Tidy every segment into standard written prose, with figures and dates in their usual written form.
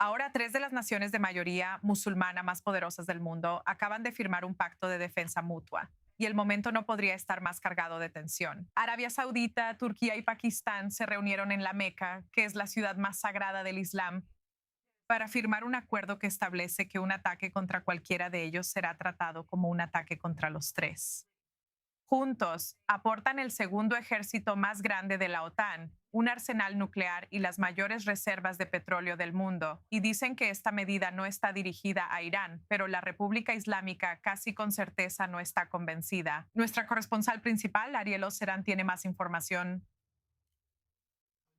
Ahora, tres de las naciones de mayoría musulmana más poderosas del mundo acaban de firmar un pacto de defensa mutua. Y el momento no podría estar más cargado de tensión. Arabia Saudita, Turquía y Pakistán se reunieron en la Meca, que es la ciudad más sagrada del Islam, para firmar un acuerdo que establece que un ataque contra cualquiera de ellos será tratado como un ataque contra los tres. Juntos, aportan el segundo ejército más grande de la OTAN, un arsenal nuclear y las mayores reservas de petróleo del mundo, y dicen que esta medida no está dirigida a Irán, pero la República Islámica casi con certeza no está convencida. Nuestra corresponsal principal, Ariel Oserán, tiene más información.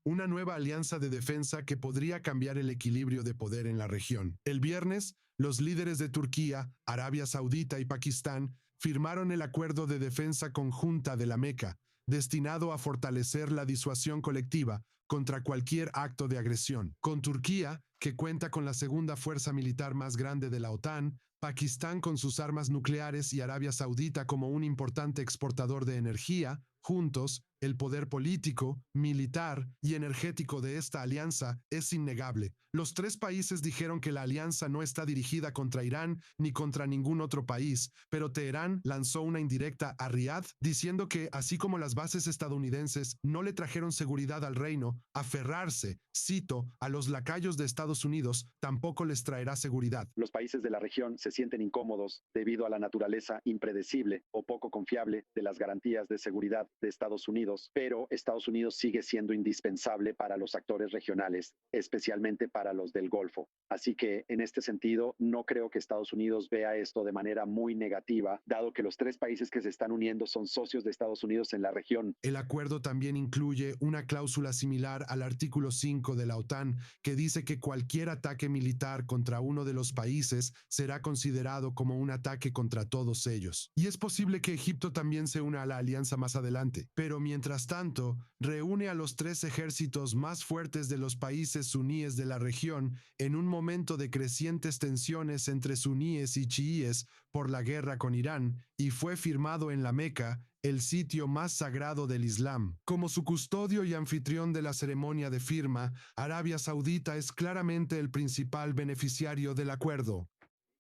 Una nueva alianza de defensa que podría cambiar el equilibrio de poder en la región. El viernes, los líderes de Turquía, Arabia Saudita y Pakistán firmaron el Acuerdo de Defensa Conjunta de la Meca, destinado a fortalecer la disuasión colectiva contra cualquier acto de agresión. Con Turquía, que cuenta con la segunda fuerza militar más grande de la OTAN, Pakistán con sus armas nucleares y Arabia Saudita como un importante exportador de energía, juntos, el poder político, militar y energético de esta alianza es innegable. Los tres países dijeron que la alianza no está dirigida contra Irán ni contra ningún otro país, pero Teherán lanzó una indirecta a Riad diciendo que, así como las bases estadounidenses no le trajeron seguridad al reino, aferrarse, cito, a los lacayos de Estados Unidos tampoco les traerá seguridad. Los países de la región se sienten incómodos debido a la naturaleza impredecible o poco confiable de las garantías de seguridad de Estados Unidos, pero Estados Unidos sigue siendo indispensable para los actores regionales, especialmente para los del Golfo. Así que, en este sentido, no creo que Estados Unidos vea esto de manera muy negativa, dado que los tres países que se están uniendo son socios de Estados Unidos en la región. El acuerdo también incluye una cláusula similar al artículo 5 de la OTAN, que dice que cualquier ataque militar contra uno de los países será considerado como un ataque contra todos ellos. Y es posible que Egipto también se una a la alianza más adelante. Pero mientras tanto, reúne a los tres ejércitos más fuertes de los países suníes de la región en un momento de crecientes tensiones entre suníes y chiíes por la guerra con Irán, y fue firmado en la Meca, el sitio más sagrado del Islam. Como su custodio y anfitrión de la ceremonia de firma, Arabia Saudita es claramente el principal beneficiario del acuerdo.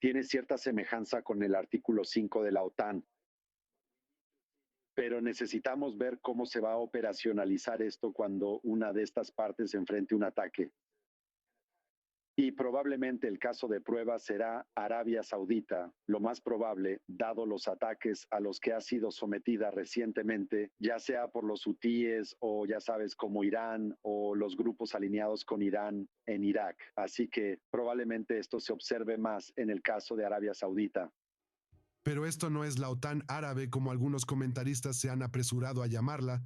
Tiene cierta semejanza con el artículo 5 de la OTAN, pero necesitamos ver cómo se va a operacionalizar esto cuando una de estas partes enfrente un ataque. Y probablemente el caso de prueba será Arabia Saudita, lo más probable, dado los ataques a los que ha sido sometida recientemente, ya sea por los hutíes o ya sabes como Irán o los grupos alineados con Irán en Irak. Así que probablemente esto se observe más en el caso de Arabia Saudita. Pero esto no es la OTAN árabe como algunos comentaristas se han apresurado a llamarla.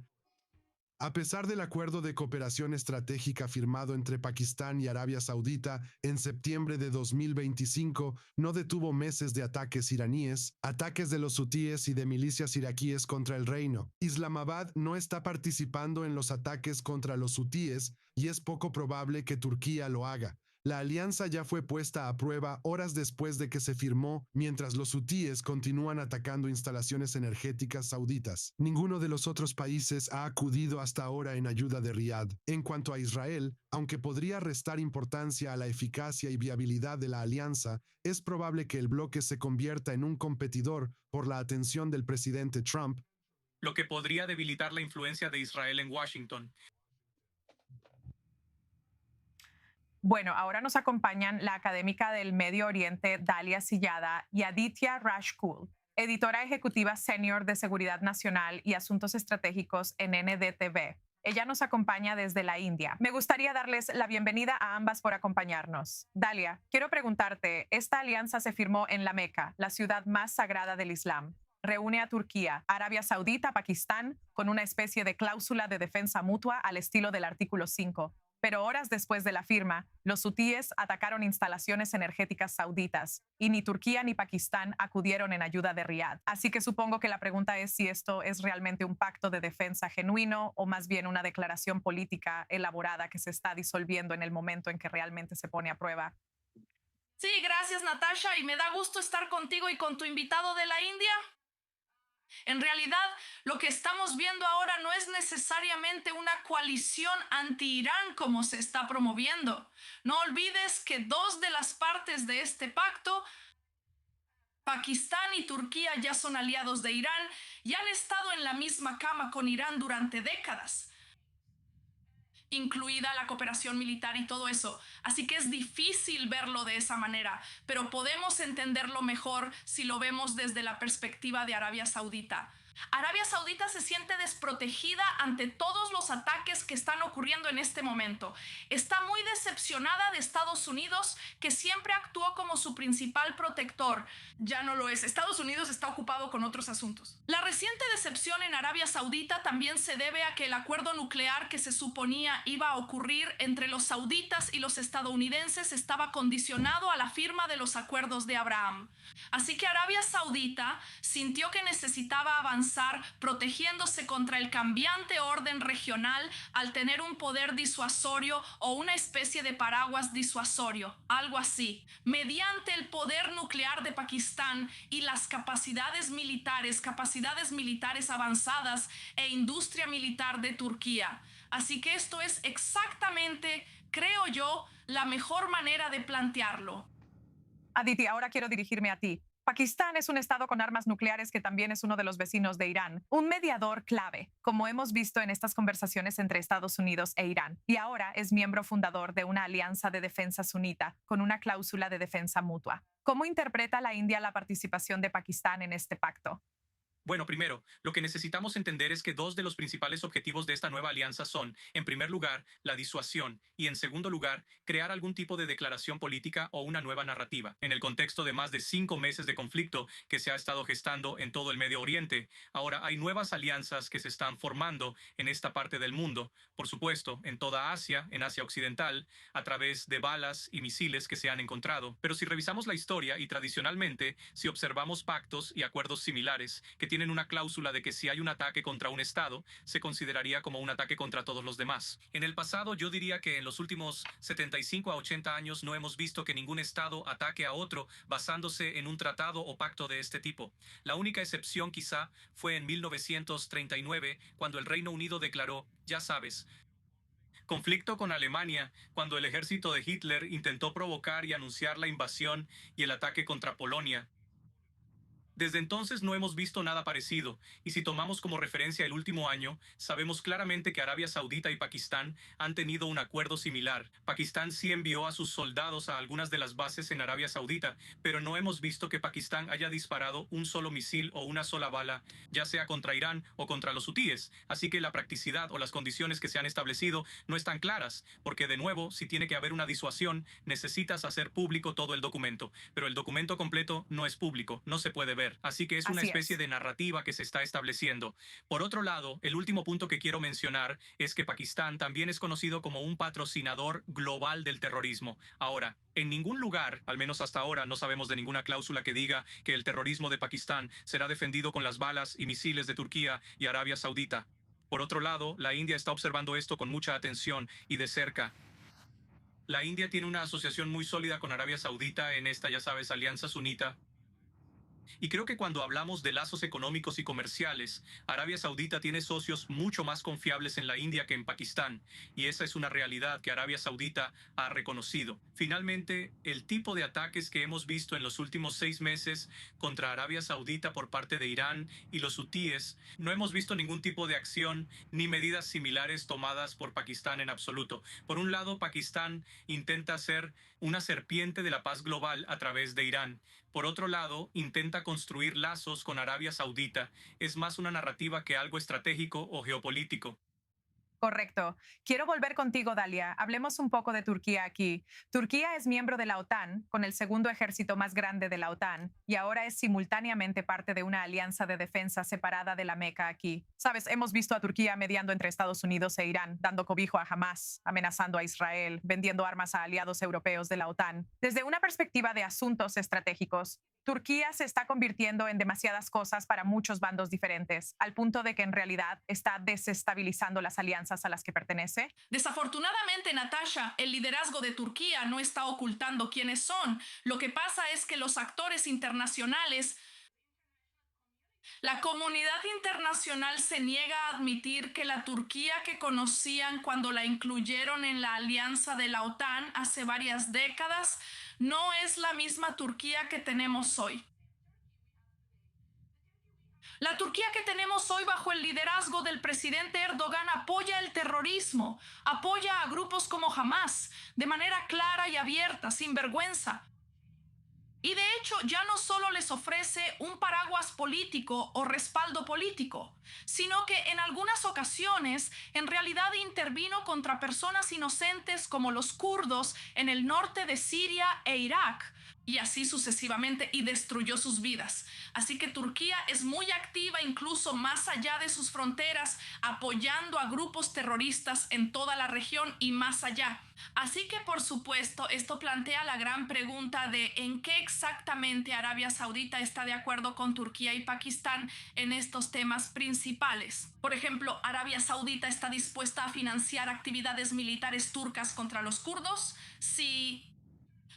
A pesar del acuerdo de cooperación estratégica firmado entre Pakistán y Arabia Saudita en septiembre de 2025, no detuvo meses de ataques iraníes, ataques de los hutíes y de milicias iraquíes contra el reino. Islamabad no está participando en los ataques contra los hutíes y es poco probable que Turquía lo haga. La alianza ya fue puesta a prueba horas después de que se firmó, mientras los hutíes continúan atacando instalaciones energéticas sauditas. Ninguno de los otros países ha acudido hasta ahora en ayuda de Riad. En cuanto a Israel, aunque podría restar importancia a la eficacia y viabilidad de la alianza, es probable que el bloque se convierta en un competidor por la atención del presidente Trump, lo que podría debilitar la influencia de Israel en Washington. Bueno, ahora nos acompañan la académica del Medio Oriente Dalia Sillada y Aditya Rajkul, editora ejecutiva senior de Seguridad Nacional y Asuntos Estratégicos en NDTV. Ella nos acompaña desde la India. Me gustaría darles la bienvenida a ambas por acompañarnos. Dalia, quiero preguntarte, esta alianza se firmó en la Meca, la ciudad más sagrada del Islam. Reúne a Turquía, Arabia Saudita, Pakistán, con una especie de cláusula de defensa mutua al estilo del artículo 5. Pero horas después de la firma, los hutíes atacaron instalaciones energéticas sauditas y ni Turquía ni Pakistán acudieron en ayuda de Riad. Así que supongo que la pregunta es si esto es realmente un pacto de defensa genuino o más bien una declaración política elaborada que se está disolviendo en el momento en que realmente se pone a prueba. Sí, gracias Natasha, y me da gusto estar contigo y con tu invitado de la India. En realidad, lo que estamos viendo ahora no es necesariamente una coalición anti-Irán como se está promoviendo. No olvides que dos de las partes de este pacto, Pakistán y Turquía, ya son aliados de Irán y han estado en la misma cama con Irán durante décadas, incluida la cooperación militar y todo eso. Así que es difícil verlo de esa manera, pero podemos entenderlo mejor si lo vemos desde la perspectiva de Arabia Saudita. Arabia Saudita se siente desprotegida ante todos los ataques que están ocurriendo en este momento. Está muy decepcionada de Estados Unidos, que siempre actuó como su principal protector. Ya no lo es. Estados Unidos está ocupado con otros asuntos. La reciente decepción en Arabia Saudita también se debe a que el acuerdo nuclear que se suponía iba a ocurrir entre los sauditas y los estadounidenses estaba condicionado a la firma de los acuerdos de Abraham. Así que Arabia Saudita sintió que necesitaba avanzar protegiéndose contra el cambiante orden regional al tener un poder disuasorio o una especie de paraguas disuasorio, algo así, mediante el poder nuclear de Pakistán y las capacidades militares avanzadas e industria militar de Turquía. Así que esto es exactamente, creo yo, la mejor manera de plantearlo. Aditi, ahora quiero dirigirme a ti. Pakistán es un estado con armas nucleares que también es uno de los vecinos de Irán, un mediador clave, como hemos visto en estas conversaciones entre Estados Unidos e Irán, y ahora es miembro fundador de una alianza de defensa sunita con una cláusula de defensa mutua. ¿Cómo interpreta la India la participación de Pakistán en este pacto? Bueno, primero, lo que necesitamos entender es que dos de los principales objetivos de esta nueva alianza son, en primer lugar, la disuasión y, en segundo lugar, crear algún tipo de declaración política o una nueva narrativa. En el contexto de más de 5 meses de conflicto que se ha estado gestando en todo el Medio Oriente, ahora hay nuevas alianzas que se están formando en esta parte del mundo, por supuesto, en toda Asia, en Asia Occidental, a través de balas y misiles que se han encontrado. Pero si revisamos la historia y tradicionalmente, si observamos pactos y acuerdos similares que tienen una cláusula de que si hay un ataque contra un Estado, se consideraría como un ataque contra todos los demás. En el pasado, yo diría que en los últimos 75 a 80 años no hemos visto que ningún Estado ataque a otro basándose en un tratado o pacto de este tipo. La única excepción quizá fue en 1939, cuando el Reino Unido declaró, ya sabes, conflicto con Alemania, cuando el ejército de Hitler intentó provocar y anunciar la invasión y el ataque contra Polonia. Desde entonces no hemos visto nada parecido, y si tomamos como referencia el último año, sabemos claramente que Arabia Saudita y Pakistán han tenido un acuerdo similar. Pakistán sí envió a sus soldados a algunas de las bases en Arabia Saudita, pero no hemos visto que Pakistán haya disparado un solo misil o una sola bala, ya sea contra Irán o contra los hutíes. Así que la practicidad o las condiciones que se han establecido no están claras, porque de nuevo, si tiene que haber una disuasión, necesitas hacer público todo el documento, pero el documento completo no es público, no se puede ver. Así que es una Así especie es. de narrativa que se está estableciendo. Por otro lado, el último punto que quiero mencionar es que Pakistán también es conocido como un patrocinador global del terrorismo. Ahora, en ningún lugar, al menos hasta ahora, no sabemos de ninguna cláusula que diga que el terrorismo de Pakistán será defendido con las balas y misiles de Turquía y Arabia Saudita. Por otro lado, la India está observando esto con mucha atención y de cerca. La India tiene una asociación muy sólida con Arabia Saudita en esta, ya sabes, alianza sunita. Y creo que cuando hablamos de lazos económicos y comerciales, Arabia Saudita tiene socios mucho más confiables en la India que en Pakistán, y esa es una realidad que Arabia Saudita ha reconocido. Finalmente, el tipo de ataques que hemos visto en los últimos 6 meses contra Arabia Saudita por parte de Irán y los hutíes, no hemos visto ningún tipo de acción ni medidas similares tomadas por Pakistán en absoluto. Por un lado, Pakistán intenta ser una serpiente de la paz global a través de Irán. Por otro lado, intenta construir lazos con Arabia Saudita. Es más una narrativa que algo estratégico o geopolítico. Correcto. Quiero volver contigo, Dalia. Hablemos un poco de Turquía aquí. Turquía es miembro de la OTAN, con el segundo ejército más grande de la OTAN, y ahora es simultáneamente parte de una alianza de defensa separada de la Meca aquí. Sabes, hemos visto a Turquía mediando entre Estados Unidos e Irán, dando cobijo a Hamas, amenazando a Israel, vendiendo armas a aliados europeos de la OTAN. Desde una perspectiva de asuntos estratégicos, Turquía se está convirtiendo en demasiadas cosas para muchos bandos diferentes, al punto de que en realidad está desestabilizando las alianzas a las que pertenece. Desafortunadamente, Natasha, el liderazgo de Turquía no está ocultando quiénes son. Lo que pasa es que los actores internacionales La comunidad internacional se niega a admitir que la Turquía que conocían cuando la incluyeron en la alianza de la OTAN hace varias décadas no es la misma Turquía que tenemos hoy. La Turquía que tenemos hoy bajo el liderazgo del presidente Erdogan apoya el terrorismo, apoya a grupos como Hamas de manera clara y abierta, sin vergüenza. Y de hecho ya no solo les ofrece un paraguas político o respaldo político, sino que en algunas ocasiones en realidad intervino contra personas inocentes como los kurdos en el norte de Siria e Irak, y así sucesivamente, y destruyó sus vidas. Así que Turquía es muy activa incluso más allá de sus fronteras, apoyando a grupos terroristas en toda la región y más allá. Así que, por supuesto, esto plantea la gran pregunta de en qué exactamente Arabia Saudita está de acuerdo con Turquía y Pakistán en estos temas principales. Por ejemplo, ¿Arabia Saudita está dispuesta a financiar actividades militares turcas contra los kurdos? Si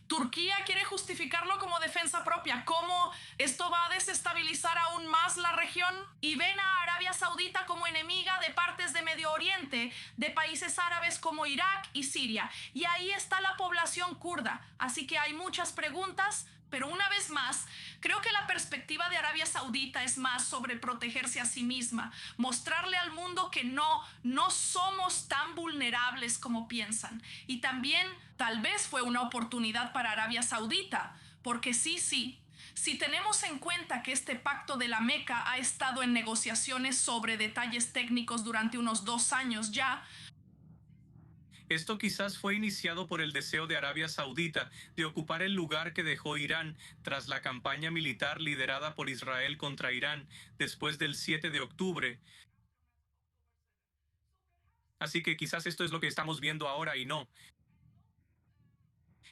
Turquía quiere justificarlo como defensa propia, ¿cómo esto va a desestabilizar aún más la región? Y ven a Arabia Saudita como enemiga de partes de Medio Oriente, de países árabes como Irak y Siria. Y ahí está la población kurda. Así que hay muchas preguntas, pero una vez más, creo que la perspectiva de Arabia Saudita es más sobre protegerse a sí misma, mostrarle al mundo que no somos tan vulnerables como piensan. Y también tal vez fue una oportunidad para Arabia Saudita, porque sí, si tenemos en cuenta que este pacto de la Meca ha estado en negociaciones sobre detalles técnicos durante unos 2 años ya. Esto quizás fue iniciado por el deseo de Arabia Saudita de ocupar el lugar que dejó Irán tras la campaña militar liderada por Israel contra Irán después del 7 de octubre. Así que quizás esto es lo que estamos viendo ahora y no.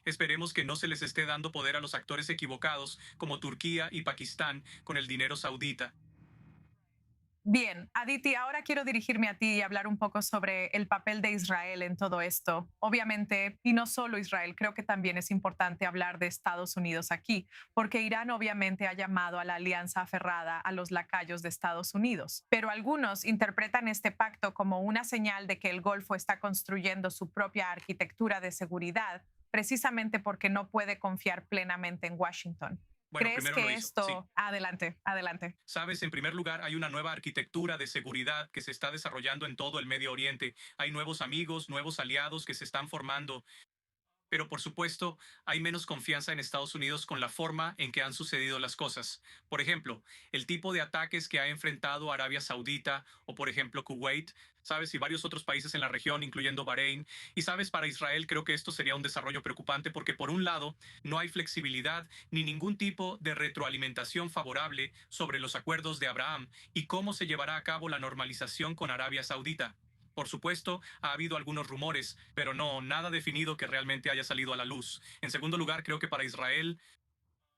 Esperemos que no se les esté dando poder a los actores equivocados como Turquía y Pakistán con el dinero saudita. Bien, Aditi, ahora quiero dirigirme a ti y hablar un poco sobre el papel de Israel en todo esto. Obviamente, y no solo Israel, creo que también es importante hablar de Estados Unidos aquí, porque Irán obviamente ha llamado a la alianza aferrada a los lacayos de Estados Unidos. Pero algunos interpretan este pacto como una señal de que el Golfo está construyendo su propia arquitectura de seguridad, precisamente porque no puede confiar plenamente en Washington. Bueno, ¿Crees primero lo que hizo, esto... sí. Adelante, adelante. Sabes, en primer lugar, hay una nueva arquitectura de seguridad que se está desarrollando en todo el Medio Oriente. Hay nuevos amigos, nuevos aliados que se están formando. Pero por supuesto, hay menos confianza en Estados Unidos con la forma en que han sucedido las cosas. Por ejemplo, el tipo de ataques que ha enfrentado Arabia Saudita o por ejemplo Kuwait, sabes, y varios otros países en la región, incluyendo Bahrein. Y sabes, para Israel creo que esto sería un desarrollo preocupante porque por un lado no hay flexibilidad ni ningún tipo de retroalimentación favorable sobre los acuerdos de Abraham y cómo se llevará a cabo la normalización con Arabia Saudita. Por supuesto, ha habido algunos rumores, pero no, nada definido que realmente haya salido a la luz. En segundo lugar, creo que para Israel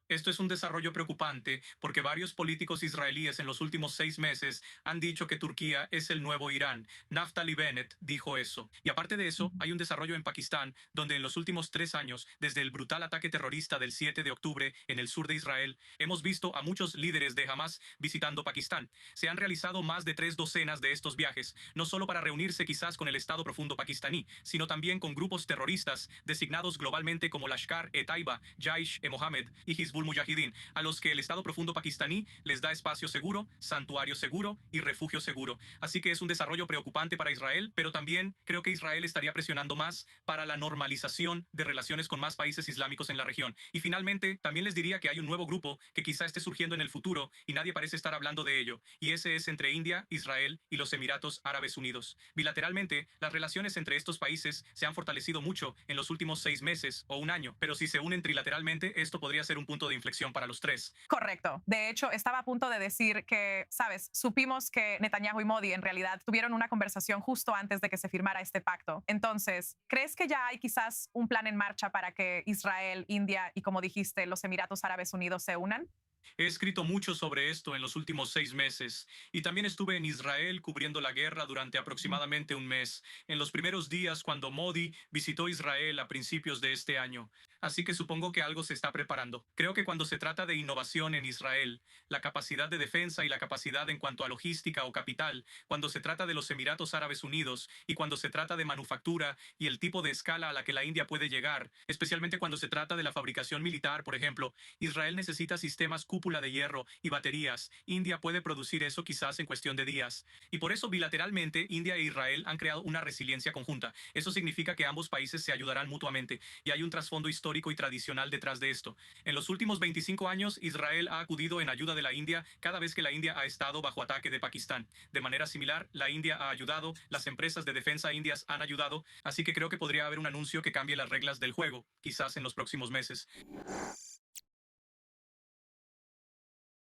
esto es un desarrollo preocupante porque varios políticos israelíes en los últimos 6 meses han dicho que Turquía es el nuevo Irán. Naftali Bennett dijo eso. Y aparte de eso, hay un desarrollo en Pakistán donde en los últimos 3 años, desde el brutal ataque terrorista del 7 de octubre en el sur de Israel, hemos visto a muchos líderes de Hamas visitando Pakistán. Se han realizado más de 3 docenas de estos viajes, no solo para reunirse quizás con el Estado Profundo pakistaní, sino también con grupos terroristas designados globalmente como Lashkar-e-Taiba, Jaish-e-Mohammed y Hizbullah Mujahideen, a los que el Estado Profundo pakistaní les da espacio seguro, santuario seguro y refugio seguro. Así que es un desarrollo preocupante para Israel, pero también creo que Israel estaría presionando más para la normalización de relaciones con más países islámicos en la región. Y finalmente, también les diría que hay un nuevo grupo que quizá esté surgiendo en el futuro y nadie parece estar hablando de ello, y ese es entre India, Israel y los Emiratos Árabes Unidos. Bilateralmente, las relaciones entre estos países se han fortalecido mucho en los últimos 6 meses o un año, pero si se unen trilateralmente, esto podría ser un punto de inflexión para los tres. Correcto. De hecho, estaba a punto de decir que, sabes, supimos que Netanyahu y Modi en realidad tuvieron una conversación justo antes de que se firmara este pacto. Entonces, ¿crees que ya hay quizás un plan en marcha para que Israel, India y, como dijiste, los Emiratos Árabes Unidos se unan? He escrito mucho sobre esto en los últimos 6 meses y también estuve en Israel cubriendo la guerra durante aproximadamente un mes, en los primeros días cuando Modi visitó Israel a principios de este año. Así que supongo que algo se está preparando. Creo que cuando se trata de innovación en Israel, la capacidad de defensa y la capacidad en cuanto a logística o capital, cuando se trata de los Emiratos Árabes Unidos y cuando se trata de manufactura y el tipo de escala a la que la India puede llegar, especialmente cuando se trata de la fabricación militar, por ejemplo, Israel necesita sistemas cúpula de hierro y baterías. India puede producir eso quizás en cuestión de días. Y por eso bilateralmente India e Israel han creado una resiliencia conjunta. Eso significa que ambos países se ayudarán mutuamente y hay un trasfondo histórico y tradicional detrás de esto. En los últimos 25 años, Israel ha acudido en ayuda de la India cada vez que la India ha estado bajo ataque de Pakistán. De manera similar, la India ha ayudado, las empresas de defensa indias han ayudado, así que creo que podría haber un anuncio que cambie las reglas del juego, quizás en los próximos meses.